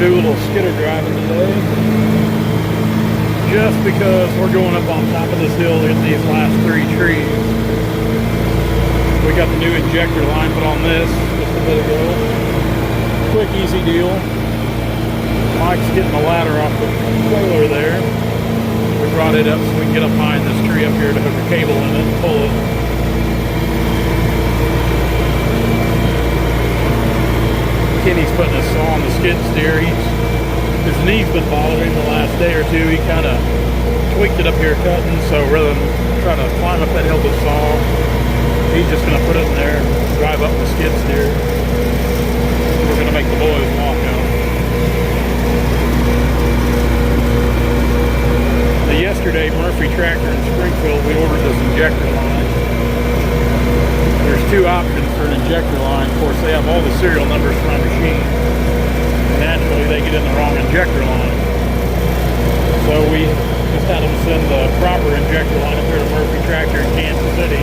do a little skidder driving today, just because we're going up on top of this hill to get these last 3 trees. We got the new injector line put on this just a bit ago. Quick, easy deal. Mike's getting the ladder off the trailer there. We brought it up so we can get up behind this tree up here to hook a cable in it and pull it. Kenny's putting his saw on the skid steer. His knee's been bothering him the last day or two. He kind of tweaked it up here cutting, so rather than try to climb up that hill with the saw, he's just going to put it in there, drive up the skid steer. We're going to make the boys walk out. Yesterday, Murphy Tractor in Springfield, we ordered this injector line. There's 2 options for an injector line. Of course, they have all the serial numbers for my machine. Naturally, they get in the wrong injector line. So we just had them send the proper injector line up here to Murphy Tractor in Kansas City.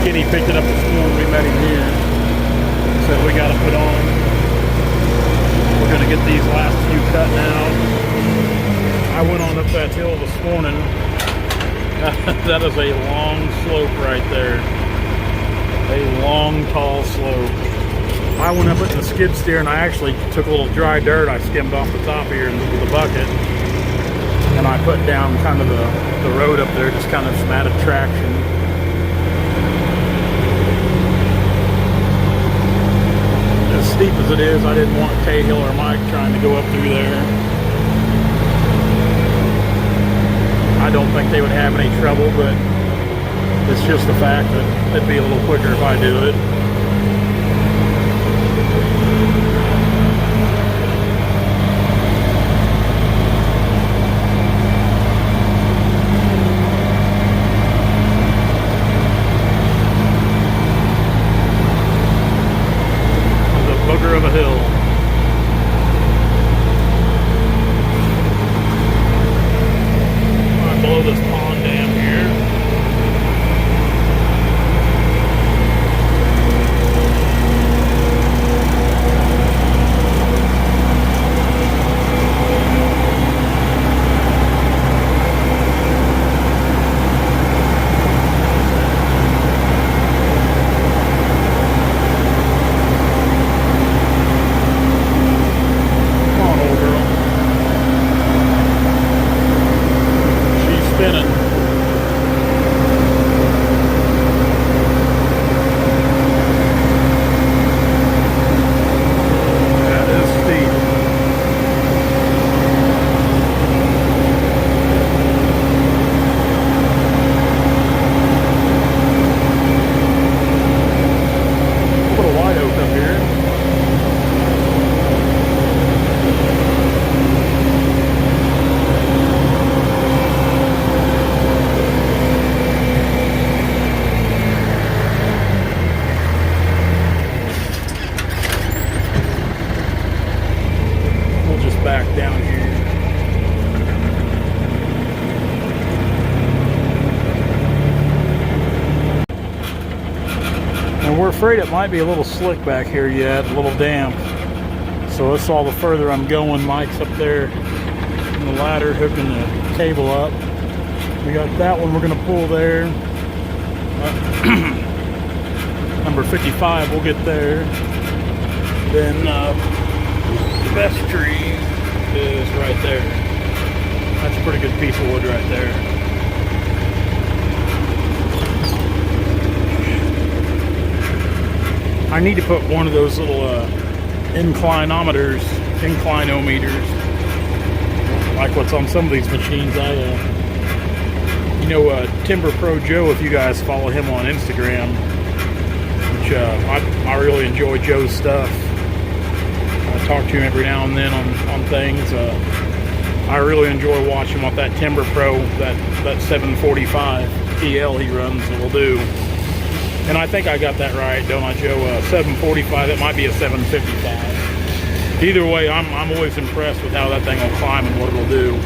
Kenny picked it up this morning. We met him here. Said we got to put on. We're going to get these last few cut now. I went on up that hill this morning. That is a long slope right there. A long, tall slope. I went up with the skid steer and I actually took a little dry dirt I skimmed off the top here with a bucket. And I put down kind of the road up there, just kind of some added traction. As steep as it is, I didn't want Cahill or Mike trying to go up through there. I don't think they would have any trouble, but it's just the fact that it'd be a little quicker if I do it. It's a booger of a hill. Below this pond dam here. Back down here. And we're afraid it might be a little slick back here yet, a little damp. So that's all the further I'm going. Mike's up there in the ladder hooking the cable up. We got that one we're going to pull there. Number 55, we'll get there. Then the best tree is right there. That's a pretty good piece of wood right there. I need to put one of those little inclinometers, like what's on some of these machines. Timber Pro Joe, if you guys follow him on Instagram, which I really enjoy Joe's stuff. I talk to him every now and then on things. I really enjoy watching what that Timber Pro, that 745 TL he runs will do. And I think I got that right, don't I, Joe? 745, it might be a 755. Either way, I'm always impressed with how that thing will climb and what it'll do.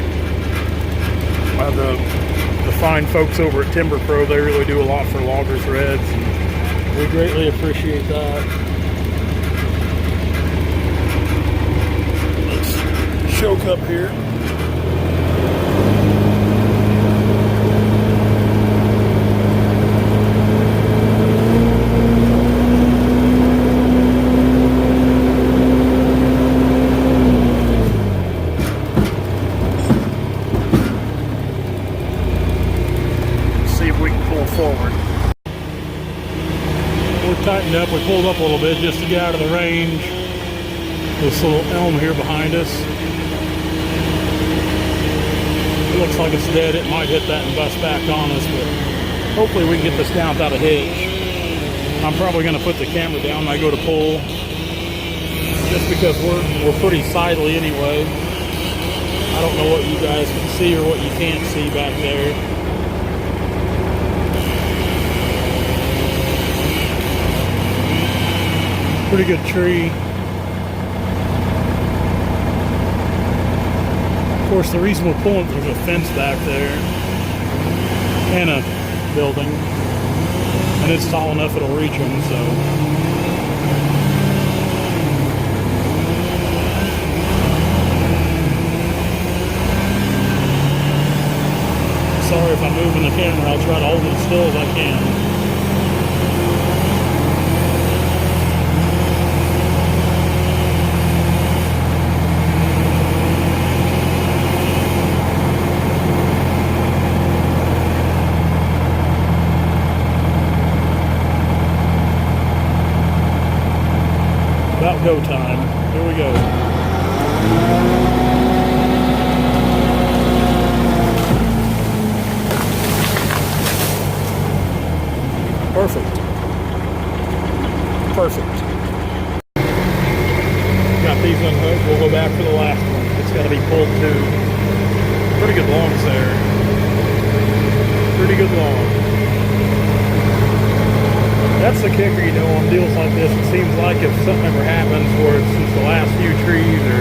The fine folks over at Timber Pro, they really do a lot for logger threads, and we greatly appreciate that. up here. See if we can pull forward. We're tightened up. We pulled up a little bit just to get out of the range. This little elm here behind us. It looks like it's dead. It might hit that and bust back on us, but hopefully we can get this down without a hitch. I'm probably going to put the camera down when I go to pull, just because we're pretty sidely anyway. I don't know what you guys can see or what you can't see back there. Pretty good tree. Of course, the reason we're pulling, there's a fence back there and a building, and it's tall enough it'll reach them, so. Sorry if I'm moving the camera. I'll try to hold it as still as I can. About go time. Here we go. Perfect. Perfect. Got these unhooked. We'll go back for the last one. It's got to be pulled too. Pretty good longs there. Pretty good long. That's the kicker, you know, on deals like this. It seems like if something ever happens where it's just the last few trees, or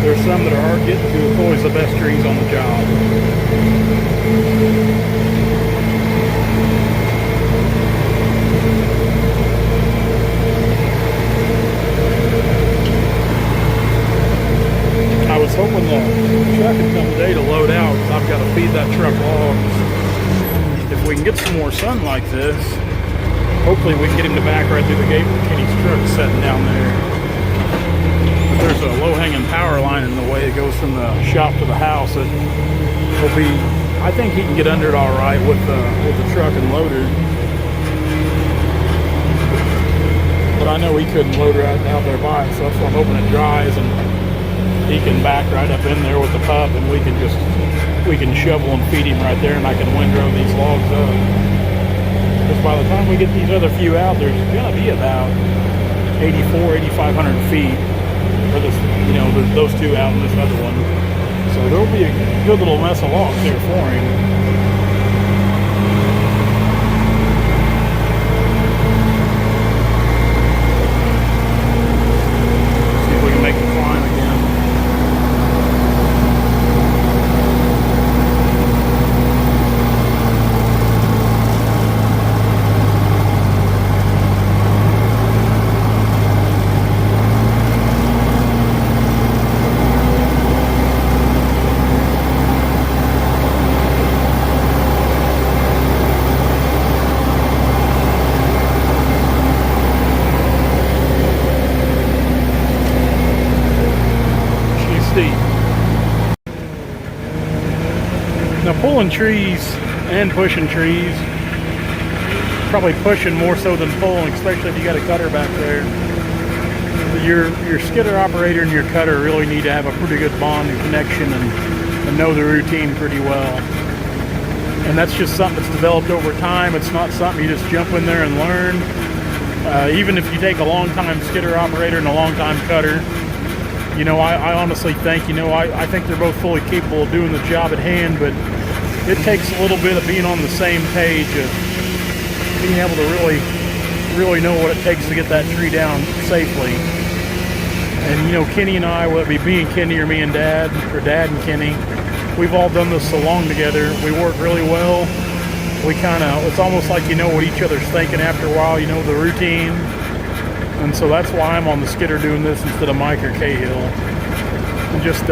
there's some that are hard getting to, it's always the best trees on the job. I was hoping the truck would come today to load out, because I've got to feed that truck logs. If we can get some more sun like this, hopefully we can get him to back right through the gate where Kenny's truck's sitting down there. But there's a low-hanging power line in the way. It goes from the shop to the house. It will be, I think he can get under it all right with the truck and loader. But I know he couldn't load right out there by it, so that's why I'm hoping it dries and he can back right up in there with the pup, and we can shovel and feed him right there, and I can windrow these logs up. Because by the time we get these other few out, there's going to be about 8,500 feet for this, you know, those two out and this other one. So there'll be a good little mess of logs here for him. See if we can make the climb again. Now pulling trees and pushing trees, probably pushing more so than pulling, especially if you got a cutter back there. Your skidder operator and your cutter really need to have a pretty good bond and connection and know the routine pretty well. And that's just something that's developed over time. It's not something you just jump in there and learn. Even if you take a long time skidder operator and a long time cutter, you know, I honestly think, you know, I think they're both fully capable of doing the job at hand, but it takes a little bit of being on the same page, of being able to really know what it takes to get that tree down safely. And, you know, Kenny and I, whether it be me and Kenny or me and Dad, or Dad and Kenny, we've all done this so long together. We work really well. We kind of, it's almost like you know what each other's thinking after a while, you know, the routine. And so that's why I'm on the skidder doing this instead of Mike or Cahill. And just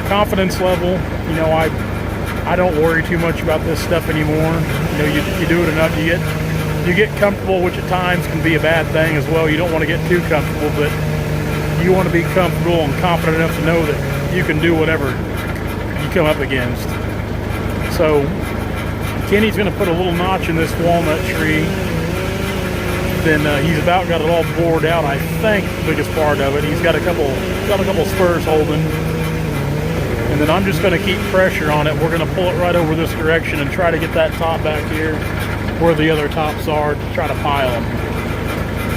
confidence level, you know, I don't worry too much about this stuff anymore. You know, you do it enough, you get comfortable, which at times can be a bad thing as well. You don't want to get too comfortable, but you want to be comfortable and confident enough to know that you can do whatever you come up against. So Kenny's going to put a little notch in this walnut tree. Then he's about got it all bored out, I think, the biggest part of it. He's got a couple spurs holding. And then I'm just going to keep pressure on it. We're going to pull it right over this direction and try to get that top back here where the other tops are to try to pile them.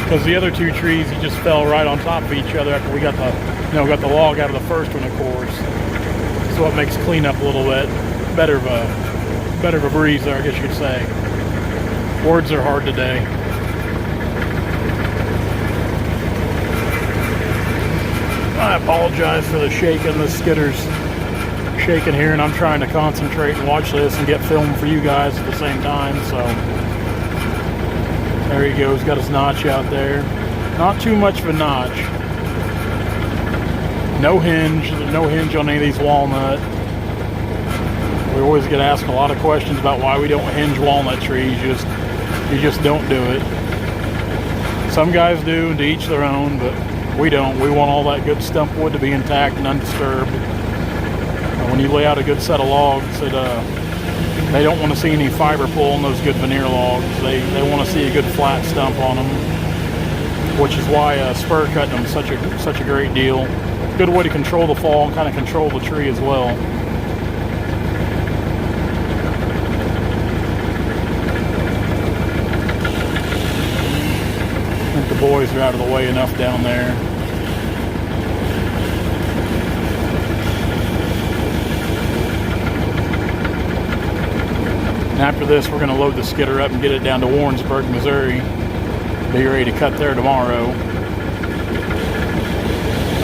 Because the other two trees, he just fell right on top of each other after we got the log out of the first one, of course. So it makes cleanup a little bit better of a breeze there, I guess you could say. Words are hard today. I apologize for the shaking. The skitter's shaking here, and I'm trying to concentrate and watch this and get film for you guys at the same time. So there he goes, got his notch out there. Not too much of a notch. No hinge. There's no hinge on any of these walnut. We always get asked a lot of questions about why we don't hinge walnut trees. You just don't do it. Some guys do, and to each their own, but we don't. We want all that good stump wood to be intact and undisturbed. And when you lay out a good set of logs, they don't want to see any fiber pull on those good veneer logs. They want to see a good flat stump on them, which is why spur cutting them is such a great deal. Good way to control the fall and kind of control the tree as well. I think the boys are out of the way enough down there. And after this, we're going to load the skidder up and get it down to Warrensburg, Missouri. Be ready to cut there tomorrow.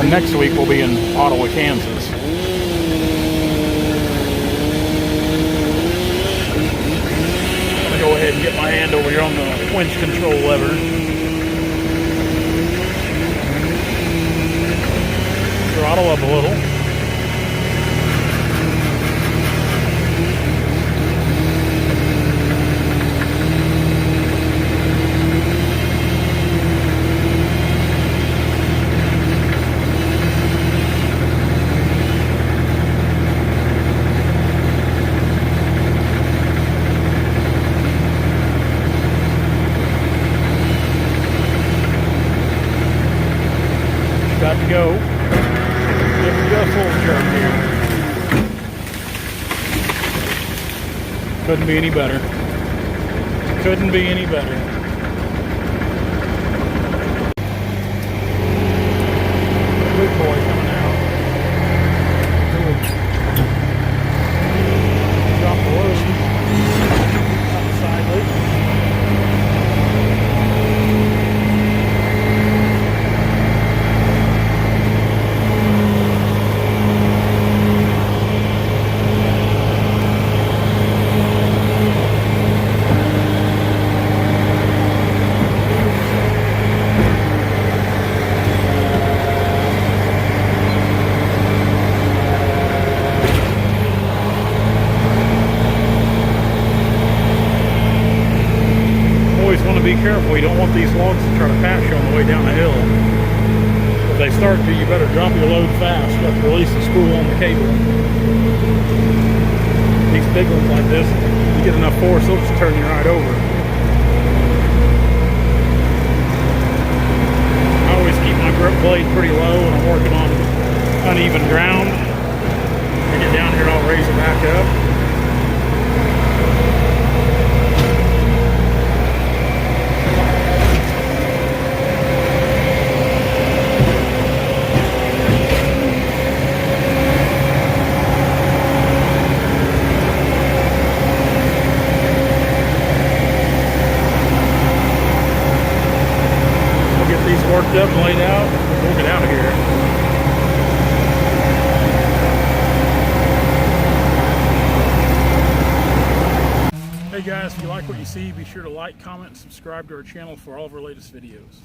And next week we'll be in Ottawa, Kansas. I'm going to go ahead and get my hand over here on the winch control lever. Throttle up a little. Got to go. Just a little jerk here. Couldn't be any better. Couldn't be any better. Big boy coming out. Drop the load. Drop the side loop. Be careful, you don't want these logs to try to pass you on the way down the hill. If they start to, you better drop your load fast. You have to release the spool on the cable. These big ones like this, you get enough force, they'll just turn you right over. I always keep my grip blade pretty low when I'm working on uneven ground. I get down here and I'll raise it back up. Worked up and laid out, we'll get out of here. Hey guys, if you like what you see, be sure to like, comment, and subscribe to our channel for all of our latest videos.